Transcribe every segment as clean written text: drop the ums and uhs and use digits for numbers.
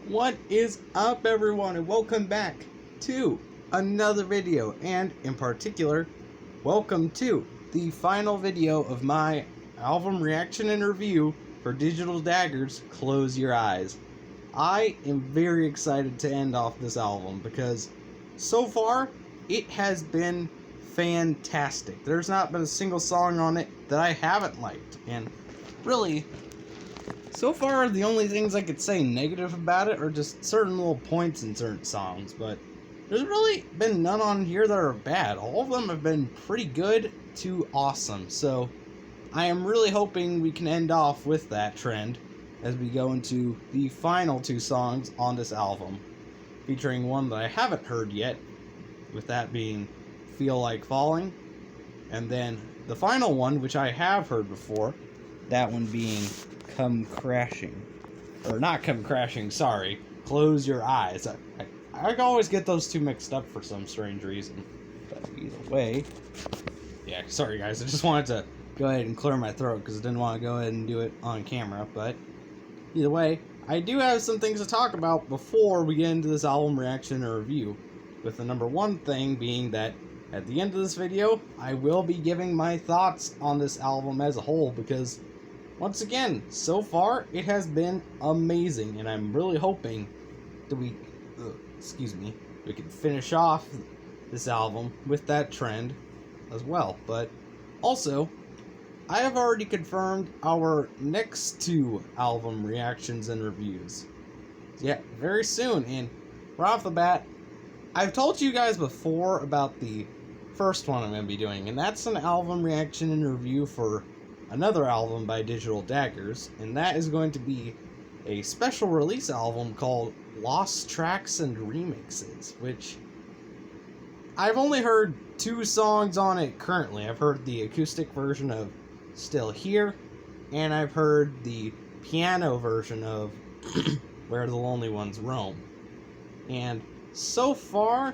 What is up, everyone, and welcome back to another video, and in particular, welcome to the final video of my album reaction and review for Digital Daggers, Close Your Eyes. I am very excited to end off this album because so far it has been fantastic. There's not been a single song on it that I haven't liked, and really, so far, the only things I could say negative about it are just certain little points in certain songs, but there's really been none on here that are bad. All of them have been pretty good to awesome, so I am really hoping we can end off with that trend as we go into the final two songs on this album, featuring one that I haven't heard yet, with that being Feel Like Falling, and then the final one, which I have heard before, that one being Come Crashing. Or not Come Crashing, sorry. Close Your Eyes. I always get those two mixed up for some strange reason. But either way... Yeah, sorry guys, I just wanted to go ahead and clear my throat because I didn't want to go ahead and do it on camera. But either way, I do have some things to talk about before we get into this album reaction or review. With the number one thing being that at the end of this video, I will be giving my thoughts on this album as a whole because once again, so far, it has been amazing, and I'm really hoping that we can finish off this album with that trend as well. But also, I have already confirmed our next two album reactions and reviews. Yeah, very soon, and right off the bat, I've told you guys before about the first one I'm going to be doing, and that's an album reaction and review for another album by Digital Daggers, and that is going to be a special release album called Lost Tracks and Remixes, which I've only heard two songs on it currently. I've heard the acoustic version of Still Here, and I've heard the piano version of Where the Lonely Ones Roam. And so far,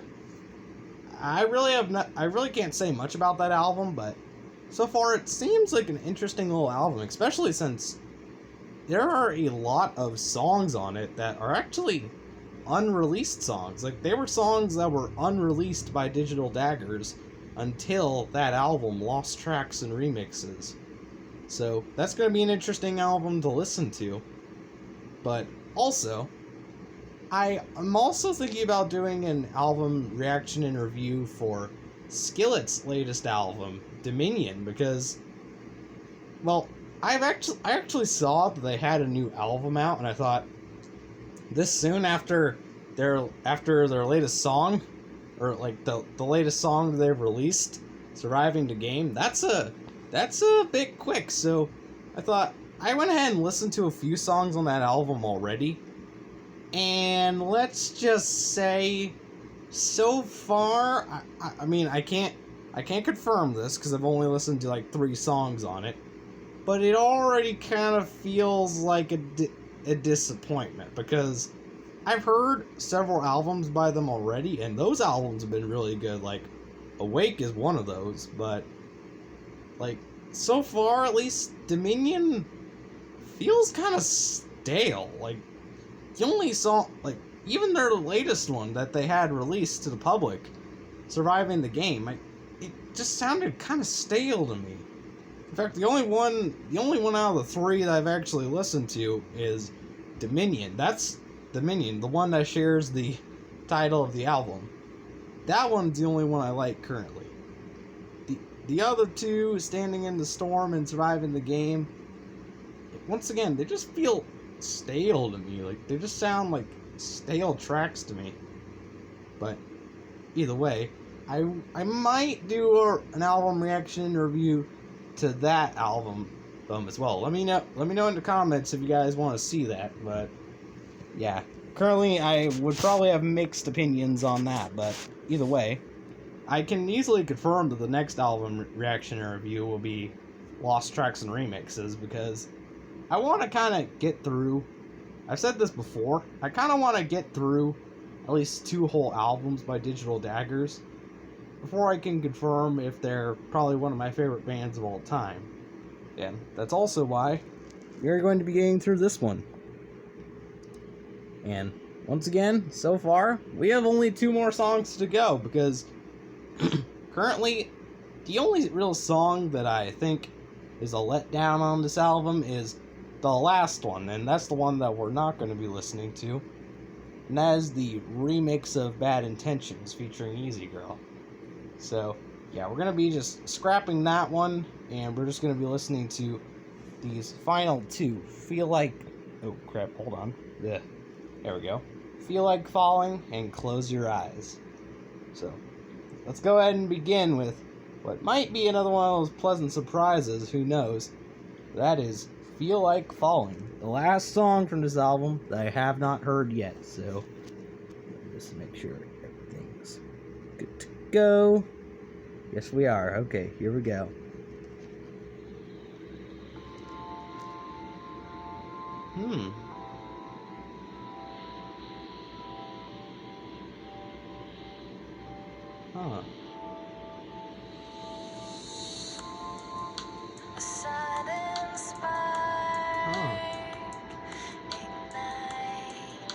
I really can't say much about that album, but so far, it seems like an interesting little album, especially since there are a lot of songs on it that are actually unreleased songs. Like, they were songs that were unreleased by Digital Daggers until that album, Lost Tracks and Remixes. So, that's going to be an interesting album to listen to. But also, I'm also thinking about doing an album reaction and review for Skillet's latest album, Dominion, because, well, I actually saw that they had a new album out, and I thought, this soon after their latest song, or like the latest song they've released, Surviving the Game, that's a bit quick. So I thought, I went ahead and listened to a few songs on that album already, and let's just say, so far, I mean, I can't confirm this because I've only listened to like 3 songs on it, but it already kind of feels like a disappointment because I've heard several albums by them already, and those albums have been really good. Like, Awake is one of those, but like, so far at least, Dominion feels kind of stale. Like, the only song, like, even their latest one that they had released to the public, Surviving the Game, it just sounded kind of stale to me. In fact, the only one out of the 3 that I've actually listened to is Dominion. That's Dominion, the one that shares the title of the album. That one's the only one I like currently. The other 2, Standing in the Storm and Surviving the Game, once again, they just feel stale to me. Like, they just sound like stale tracks to me. But either way, I might do an album reaction review to that album as well. Let me know in the comments if you guys want to see that. But yeah, currently I would probably have mixed opinions on that, but either way, I can easily confirm that the next album reaction and review will be Lost Tracks and Remixes, because I want to kind of get through, I've said this before, I kind of want to get through at least 2 whole albums by Digital Daggers before I can confirm if they're probably one of my favorite bands of all time. And that's also why we are going to be getting through this one. And once again, so far, we have only 2 more songs to go, because currently, the only real song that I think is a letdown on this album is the last one, and that's the one that we're not going to be listening to. And that is the remix of Bad Intentions featuring Easy Girl. So, yeah, we're going to be just scrapping that one, and we're just going to be listening to these final 2. Feel Like... Oh, crap, hold on. Yeah, there we go. Feel Like Falling and Close Your Eyes. So, let's go ahead and begin with what might be another one of those pleasant surprises, who knows. That is Feel Like Falling, the last song from this album that I have not heard yet. So, just make sure everything's good to go. Yes, we are. Okay, here we go. Huh.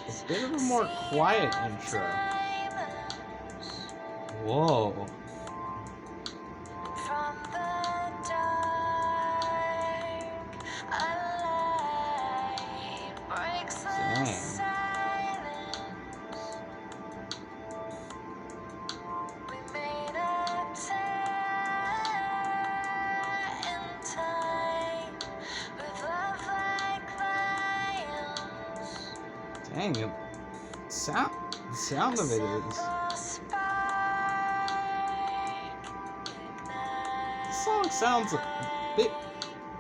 A bit of a more quiet intro. Whoa. Dang. Dang, the sound of it is... This song sounds a bit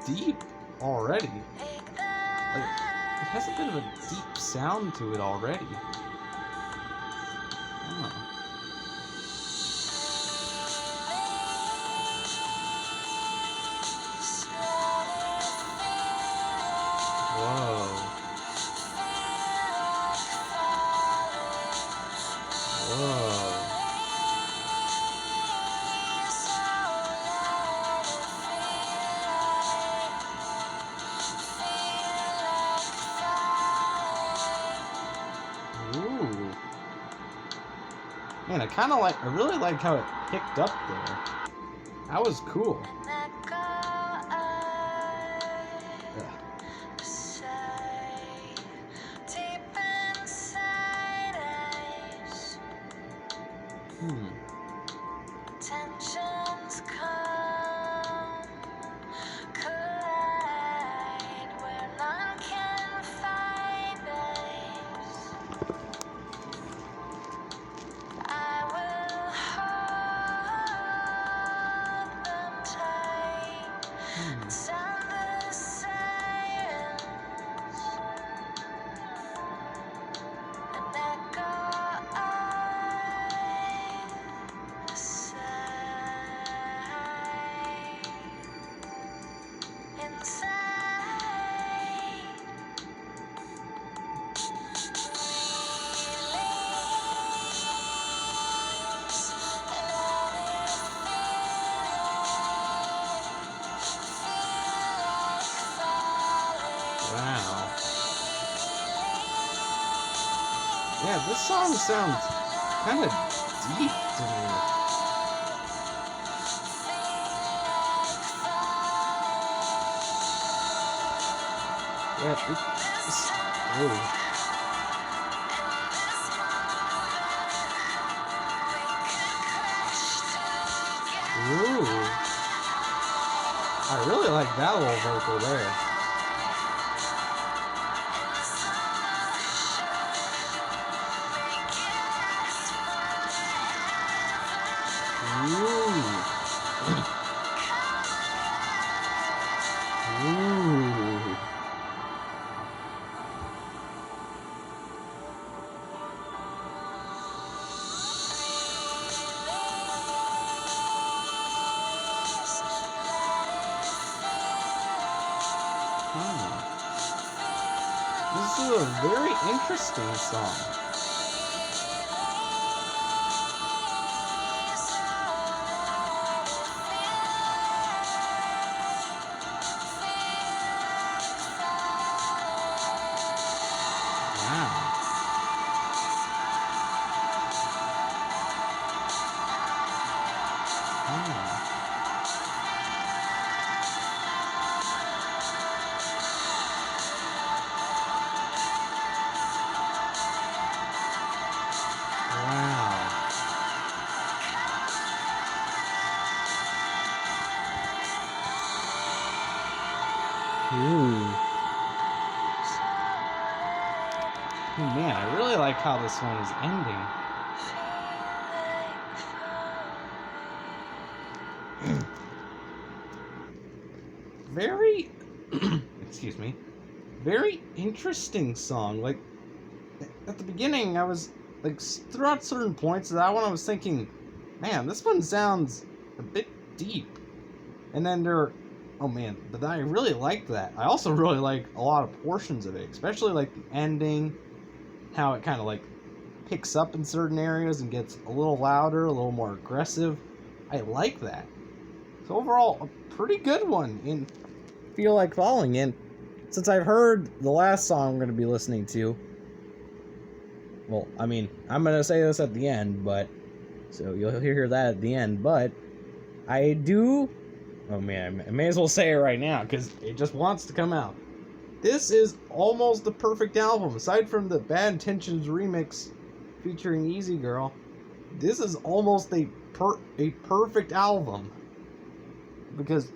deep already. Like, it has a bit of a deep sound to it already. Oh. Whoa. Ooh. Man, I really like how it picked up there. That was cool. Tensions come, collide where none can find us. I will hold them tight and sound the sirens and echo Wow. Yeah, this song sounds kind of deep to me. Yeah, Ooh. I really like that little vocal there. This is a very interesting song. Wow. Man, I really like how this one is ending. Very, excuse me, very interesting song. Like, at the beginning, I was, like, throughout certain points of that one, I was thinking, man, this one sounds a bit deep. And then oh man, but I really liked that. I also really like a lot of portions of it, especially like the ending, how it kind of like picks up in certain areas and gets a little louder, a little more aggressive. I like that. So overall, a pretty good one in Feel Like Falling. And since I've heard the last song I'm going to be listening to, well, I mean, I'm going to say this at the end, but so you'll hear that at the end, but I do, oh man, I may as well say it right now because it just wants to come out. This is almost the perfect album. Aside from the Bad Intentions remix featuring Easy Girl, this is almost a perfect album. Because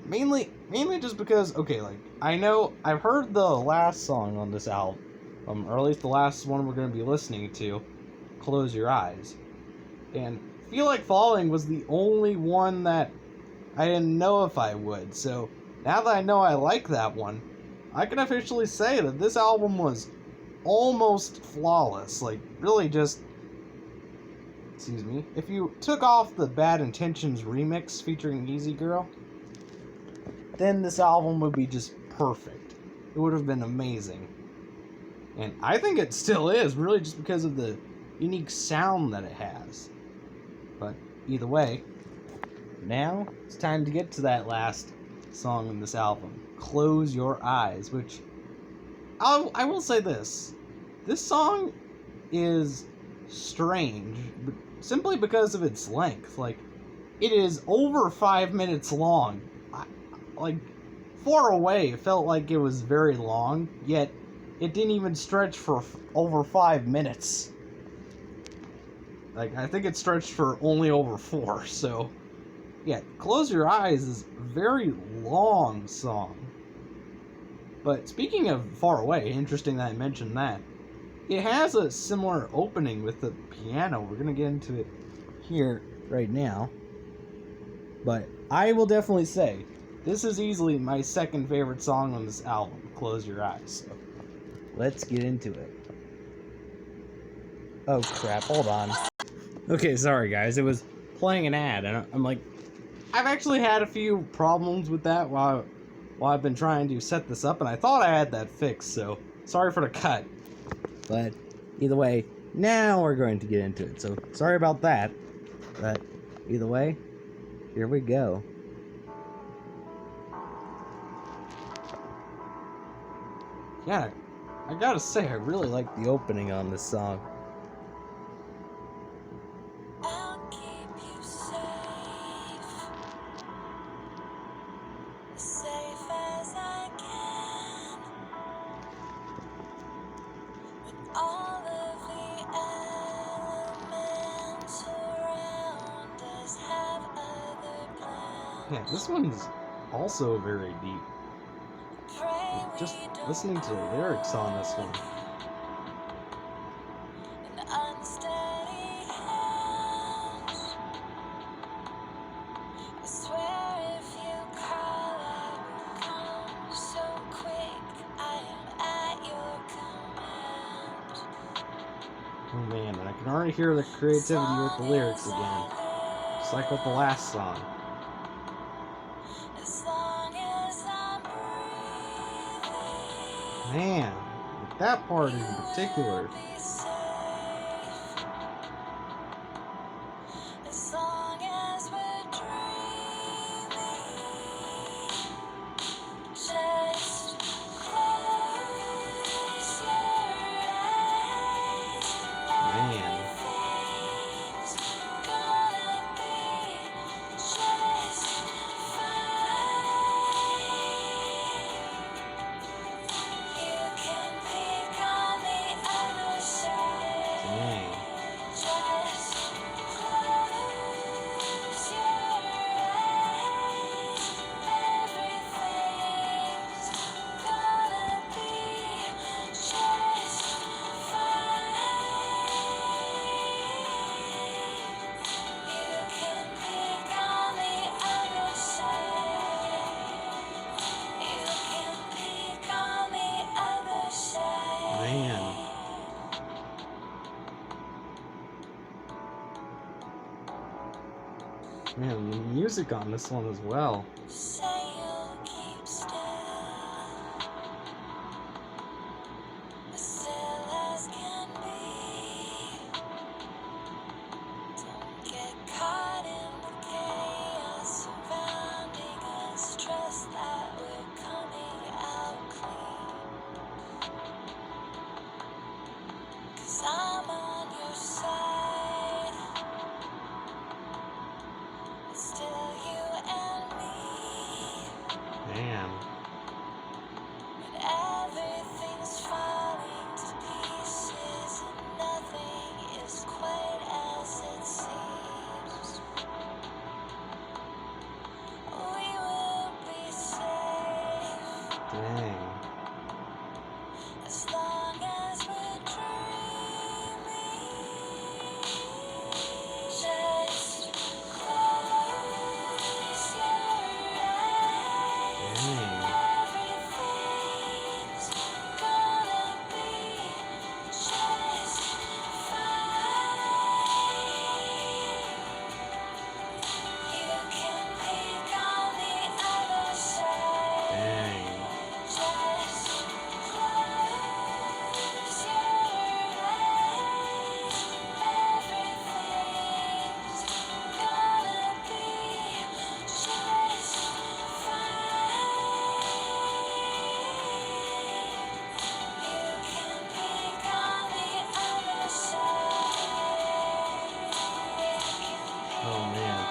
mainly just because, okay, like, I know I've heard the last song on this album, or at least the last one we're going to be listening to, Close Your Eyes. And Feel Like Falling was the only one that I didn't know if I would. So now that I know I like that one, I can officially say that this album was almost flawless. Like, really just, excuse me, if you took off the Bad Intentions remix featuring Easy Girl, then this album would be just perfect. It would have been amazing. And I think it still is, really just because of the unique sound that it has. But either way, now it's time to get to that last song in this album, Close Your Eyes, which I will say this. This song is strange, simply because of its length. Like, it is over 5 minutes long. Like, Far Away felt like it was very long, yet it didn't even stretch for over 5 minutes. Like, I think it stretched for only over 4, so yeah, Close Your Eyes is a very long song. But speaking of Far Away, interesting that I mentioned that. It has a similar opening with the piano. We're going to get into it here right now. But I will definitely say, this is easily my second favorite song on this album, Close Your Eyes. So let's get into it. Oh crap, hold on. Okay, sorry guys, it was playing an ad, and I'm like, I've actually had a few problems with that while I've been trying to set this up, and I thought I had that fixed, so sorry for the cut. But either way, now we're going to get into it, so sorry about that. But either way, here we go. Yeah, I gotta say, I really like the opening on this song. Yeah, this one's also very deep. Just listening to the lyrics on this one. Oh man, and I can already hear the creativity with the lyrics again. Just like with the last song. Man, that part in particular. Man. Man, the music on this one as well. Say you'll keep still as can be. Don't get caught in the chaos surrounding us. Trust that we're coming out clean. 'Cause I'm on your side. It's still you and me. Man. But everything's falling to pieces and nothing is quite as it seems. We will be safe Dang. as long as we're dreaming. Just close your eyes. Dang. Everything's gonna be just fine. You can peek on the other side. Dang. Just close your eyes. Everything's gonna be just fine. You can peek on the other side. Oh man.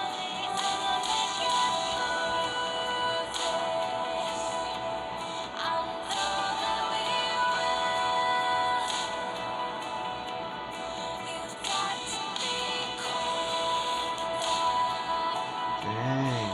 Dang.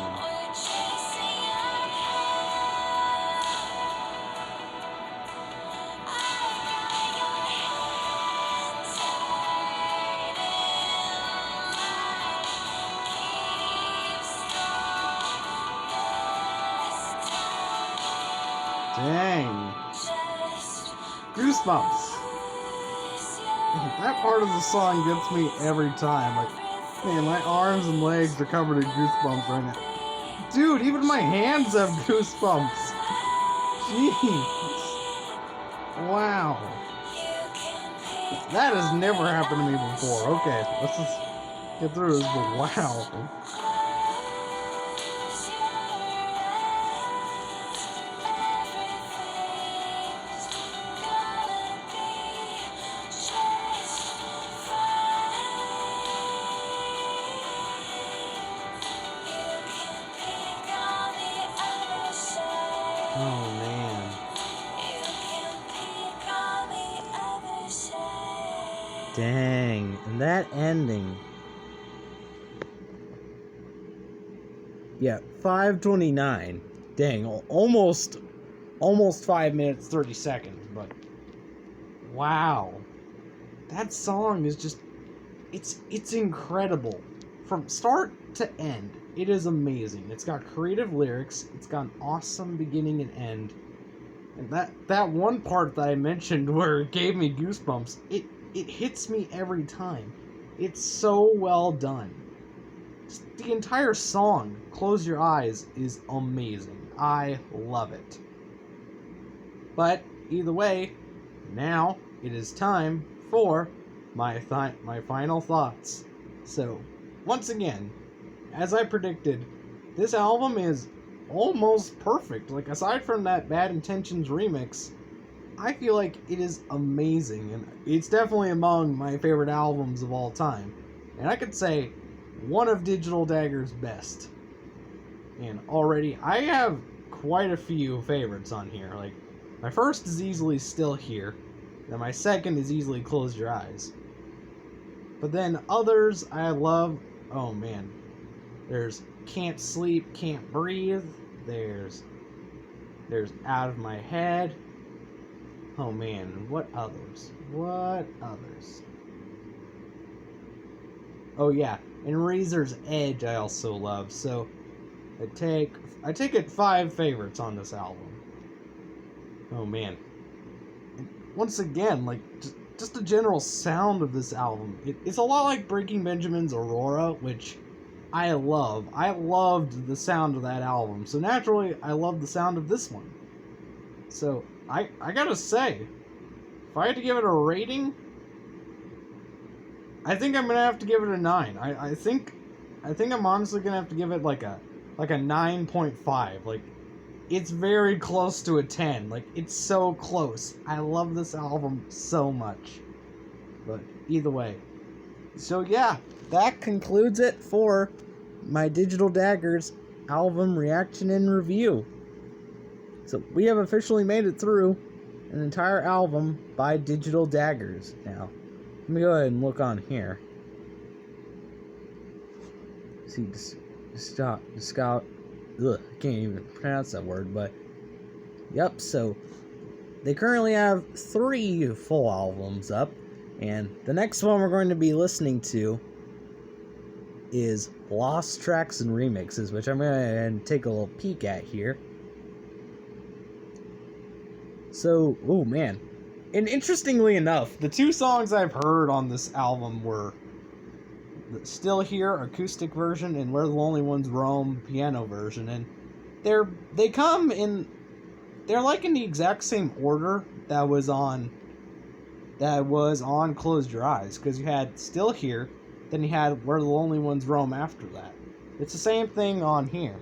Dang. Goosebumps. That part of the song gets me every time. Like, man, my arms and legs are covered in goosebumps right now. Dude, even my hands have goosebumps. Jeez. Wow. That has never happened to me before. Okay, let's just get through this, but wow. Oh man. Dang, and that ending. Yeah, 5:29. Dang, almost 5 minutes 30 seconds, but wow. That song is just it's incredible from start to end. It is amazing. It's got creative lyrics, it's got an awesome beginning and end. And that one part that I mentioned where it gave me goosebumps, it hits me every time. It's so well done. Just the entire song, Close Your Eyes, is amazing. I love it. But either way, now it is time for my final thoughts. So, once again, as I predicted, this album is almost perfect. Like, aside from that Bad Intentions remix, I feel like it is amazing, and it's definitely among my favorite albums of all time. And I could say one of Digital Daggers' best. And already, I have quite a few favorites on here. Like, my first is easily Still Here, then my second is easily Close Your Eyes. But then others I love, oh man, there's Can't Sleep, Can't Breathe, there's Out of My Head. Oh man, what others? Oh yeah, and Razor's Edge I also love. So I take it 5 favorites on this album. Oh man. And once again, like just the general sound of this album. It's a lot like Breaking Benjamin's Aurora, which I loved the sound of that album. So naturally, I love the sound of this one. So I gotta say, if I had to give it a rating, I think I'm gonna have to give it a 9. I think I'm honestly gonna have to give it like a 9.5. Like, it's very close to a 10. Like, it's so close. I love this album so much. But either way. So yeah, that concludes it for my Digital Daggers album reaction and review. So we have officially made it through an entire album by Digital Daggers. Now, let me go ahead and look on here. See, Scout. Ugh, I can't even pronounce that word, but yep. So they currently have 3 full albums up, and the next one we're going to be listening to is Lost Tracks and Remixes, which I'm going to take a little peek at here. So, oh man. And interestingly enough, the 2 songs I've heard on this album were the Still Here acoustic version and Where the Lonely Ones Roam piano version, and they're like in the exact same order that was on Close Your Eyes, because you had Still Here, then you had Where the Lonely Ones Roam after that. It's the same thing on here,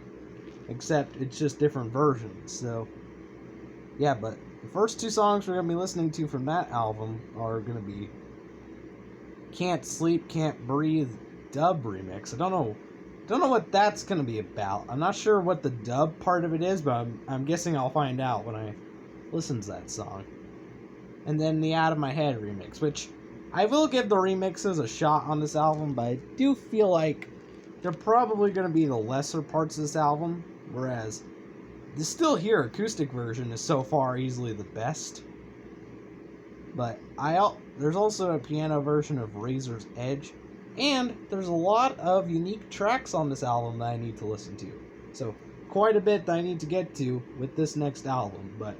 except it's just different versions. So yeah, but the first 2 songs we're going to be listening to from that album are going to be Can't Sleep, Can't Breathe dub remix. I don't know what that's going to be about. I'm not sure what the dub part of it is, but I'm guessing I'll find out when I listen to that song. And then the Out of My Head remix, which I will give the remixes a shot on this album, but I do feel like they're probably going to be the lesser parts of this album, whereas the Still Here acoustic version is so far easily the best. But there's also a piano version of Razor's Edge, and there's a lot of unique tracks on this album that I need to listen to. So quite a bit that I need to get to with this next album. But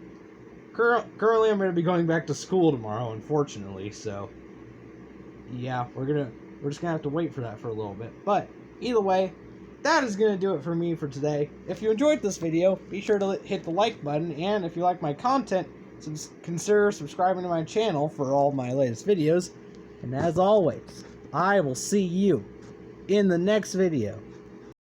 currently I'm going to be going back to school tomorrow, unfortunately. So yeah, we're just gonna have to wait for that for a little bit. But either way, that is going to do it for me for today. If you enjoyed this video, be sure to hit the like button, and if you like my content, consider subscribing to my channel for all my latest videos. And as always, I will see you in the next video.